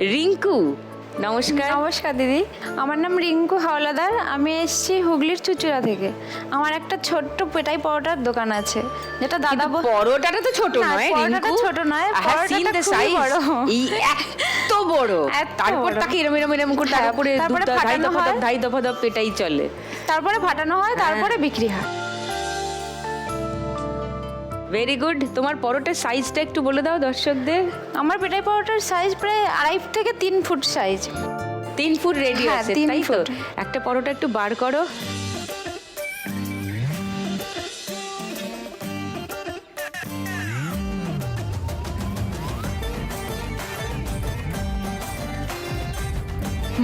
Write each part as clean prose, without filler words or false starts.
রিঙ্কু, নমস্কার। নমস্কার দিদি, আমার নাম রিঙ্কু হাওলাদার। আমি এসেছি হুগলির চুচুড়া থেকে। আমার একটা ছোট্ট পেটাই পরোটার দোকান আছে, যেটা দাদা পরোটাটা তো ছোট না, নয় পরোটাটা রিঙ্কু, ছোট নয়, I have seen পরোটাটা the খুবই size। বড়। এই এত বড়, এত তারপর বড়। তাকে এরম এরম এরম করে হ্যাঁ, তারপরে তারপরে ধাই ফাটানো দফা হয়। ধাই দফা দফ পেটাই চলে, তারপরে ফাটানো হয়, তারপরে বিক্রি হয়। Very good. তোমার পরোটার সাইজটা একটু বলে দাও দর্শকদের। আমার পেটাই পরোটার সাইজ প্রায় 2.5 থেকে 3 ফুট সাইজ। 3 ফুট রেডি হ্যাঁ, আছে, 3 তাই তো? ফুট। একটা পরোটা একটু বার করো।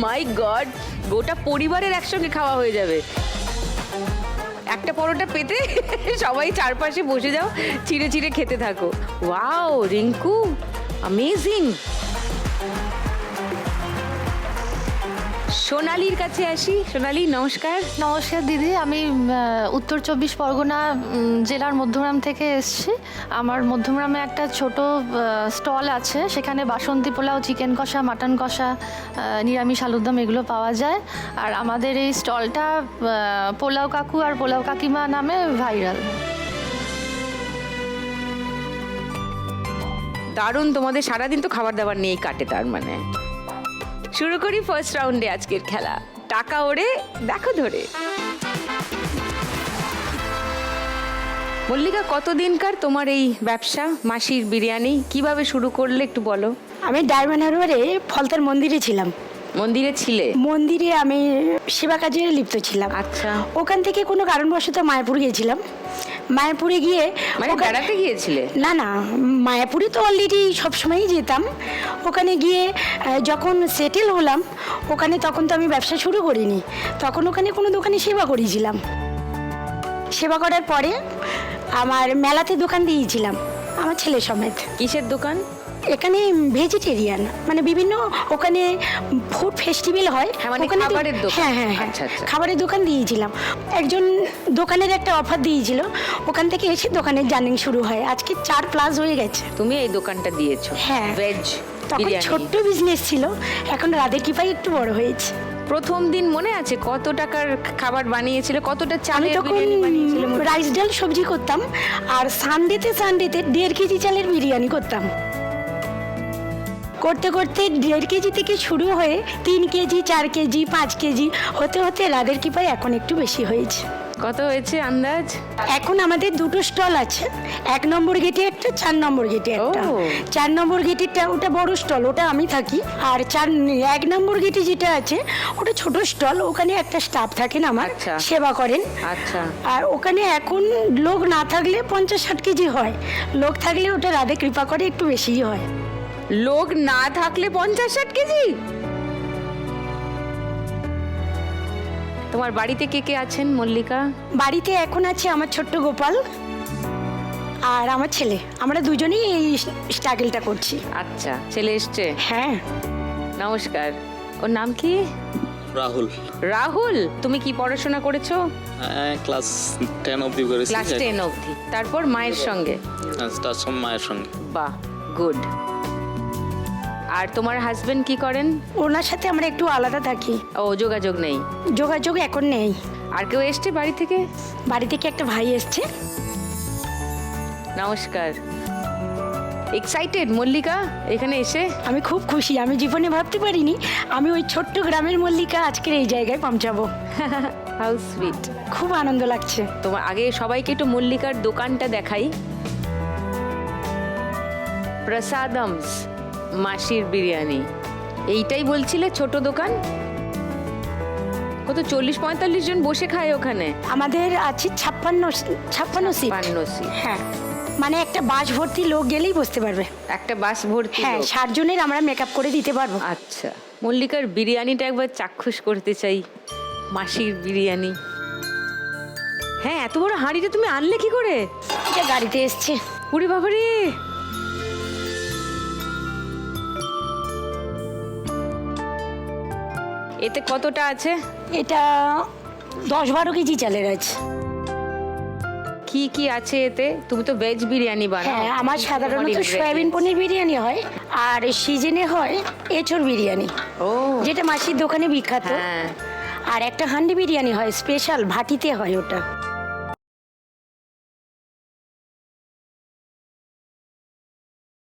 মাই গড, গোটা পরিবারের একসঙ্গে খাওয়া হয়ে যাবে। একটা পরোটা পেতে সবাই চারপাশে বসে যাও, চিড়ে চিড়ে খেতে থাকো। Wow Rinku, amazing. সোনালির কাছে আসি। সোনালি, নমস্কার। নমস্কার দিদি, আমি উত্তর 24 পরগনা জেলার মধ্যমগ্রাম থেকে এসেছি। আমার মধ্যমগ্রামে একটা ছোট স্টল আছে, সেখানে বাসন্তী পোলাও, চিকেন কষা, মাটন কষা, নিরামিষ আলুর দম এগুলো পাওয়া যায়। আর আমাদের এই স্টলটা পোলাও কাকু আর পোলাও কাকিমা নামে ভাইরাল। দারুণ, তোমাদের সারাদিন তো খাবার দাবার নিয়েই কাটে। তার মানে শুরু করি ফার্স্ট রাউন্ডে আজকের খেলা। টাকা ওড়ে দেখো ধরে। মল্লিকা, কতদিনকার তোমার এই ব্যবসা মাসির বিরিয়ানি? কিভাবে শুরু করলে একটু বলো। আমি ডায়মন্ড হারবারে ফলতার মন্দিরে ছিলাম। মন্দিরে ছিলে? মন্দিরে আমি সেবা কাজে লিপ্ত ছিলাম। আচ্ছা। ওখান থেকে কোনো কারণবশত মায়াপুর গিয়েছিলাম। মায়াপুরে গিয়ে মানে বেড়াতে গিয়েছিলে? না না, মায়াপুরে তো অলরেডি সবসময়ই যেতাম। ওখানে গিয়ে যখন সেটেল হলাম ওখানে, তখন তো আমি ব্যবসা শুরু করিনি, তখন ওখানে কোনো দোকানে সেবা করেছিলাম। সেবা করার পরে আমার মেলাতে দোকান দিয়েছিলাম আমার ছেলে সমেত। কিসের দোকান? এখানে ভেজিটেরিয়ান, মানে বিভিন্ন ওখানে ফুড ফেস্টিভ্যাল হয়। হ্যাঁ, মানে ওখানে খাবারের দোকান। হ্যাঁ হ্যাঁ হ্যাঁ, আচ্ছা, আচ্ছা। খাবারের দোকান দিয়েছিলাম। একজন দোকানের একটা অফার দিয়েছিল, ওখান থেকে এসে দোকানের জার্নি শুরু হয়। আজকে 4+ হয়ে গেছে। তুমি এই দোকানটা দিয়েছো? হ্যাঁ। ভেজ তখন বিরিয়ানি। ছোট্ট বিজনেস ছিল, এখন রাধের কৃপায় একটু বড় হয়েছে। প্রথম দিন মনে আছে কত টাকার খাবার বানিয়েছিলে? কতটা আমি চালের তখন বিরিয়ানি বানিয়েছিলে? রাইস ডাল সবজি করতাম, আর সানডেতে 1.5 কেজি চালের বিরিয়ানি করতাম। করতে করতে 1.5 কেজি থেকে শুরু হয়ে 3 কেজি, 4 কেজি, 5 কেজি হতে হতে রাধের কৃপায় এখন একটু বেশি হয়েছে। কত হয়েছে আন্দাজ? এখন আমাদের দুটো স্টল আছে, 1 নম্বর গেটে একটা, 4 নম্বর গেটে একটা। ও। 4 নম্বর গেটেরটা ওটা বড় স্টল, ওটা আমি থাকি। আর 1 নম্বর গেটে যেটা আছে ওটা ছোট স্টল, ওখানে একটা স্টাফ থাকেন আমার, আচ্ছা। সেবা করেন। আচ্ছা। আর ওখানে এখন লোক না থাকলে 50-60 কেজি হয়, লোক থাকলে ওটা রাধে কৃপা করে একটু বেশিই হয়। লোক না থাকলে 50-60 কেজি? তোমার বাড়িতে কে কে আছেন মল্লিকা? বাড়িতে এখন আছে আমার ছোট্ট গোপাল আর আমার ছেলে, আমরা দুজনেই এই স্ট্রাগলটা করছি। আচ্ছা, ছেলে এসছে? হ্যাঁ। নমস্কার। ওর নাম কি? রাহুল। রাহুল, তুমি কি পড়াশোনা করেছো? হ্যাঁ, ক্লাস 10 অবধি করেছি। ক্লাস 10 অবধি। তারপর মায়ের সঙ্গে? তার সঙ্গে মায়ের সঙ্গে। বাহ, গুড। আর তোমার হাজবেন্ড কি করেন? ওনার সাথে আমরা একটু আলাদা থাকি, ও, যোগাযোগ নেই? যোগাযোগ এখন নেই। আর কেউ এসছে বাড়ি থেকে? বাড়ি থেকে একটা ভাই এসছে। নমস্কার। এক্সাইটেড মল্লিকা এখানে এসে? আমি খুব খুশি, আমি জীবনে ভাবতে পারিনি আমি ওই ছোট্ট গ্রামের মল্লিকা আজকের এই জায়গায় পৌঁছাবো। How sweet. খুব আনন্দ লাগছে। তোমার আগে সবাইকে একটু মল্লিকার দোকানটা দেখাই। প্রসাদমস মাসির বিরিয়ানি, এইটাই বলছিলে ছোট দোকান? কত 40-45 জন বসে খায় ওখানে? আমাদের আছে 56 সিট। 56 সিট। হ্যাঁ, মানে একটা বাস ভর্তি লোক গেলেই বসতে পারবে। একটা বাস ভর্তি হ্যাঁ, লোক? 60 জনের আমরা মেকআপ করে দিতে পারবো। আচ্ছা, মল্লিকার বিরিয়ানিটা একবার চাক্ষুষ করতে চাই, মাসির বিরিয়ানি। হ্যাঁ, এত বড় হাঁড়িটা তুমি আনলে কি করে? এটা গাড়িতে এসছে। ওরে বাবারে, এতে কতটা আছে? এটা 10-12 কেজি চালের আছে। কি কি আছে এতে? তুমি তো ভেজ বিরিয়ানি বানাও। হ্যাঁ, আমার কি সাধারণত তোমার সয়াবিন ingredients? পনির বিরিয়ানি হয়, আর সিজনে হয় এঁচোড় বিরিয়ানি, ও যেটা মাসির দোকানে বিখ্যাত। হ্যাঁ আর একটা হান্ডি বিরিয়ানি হয়, স্পেশাল ভাটিতে হয় ওটা।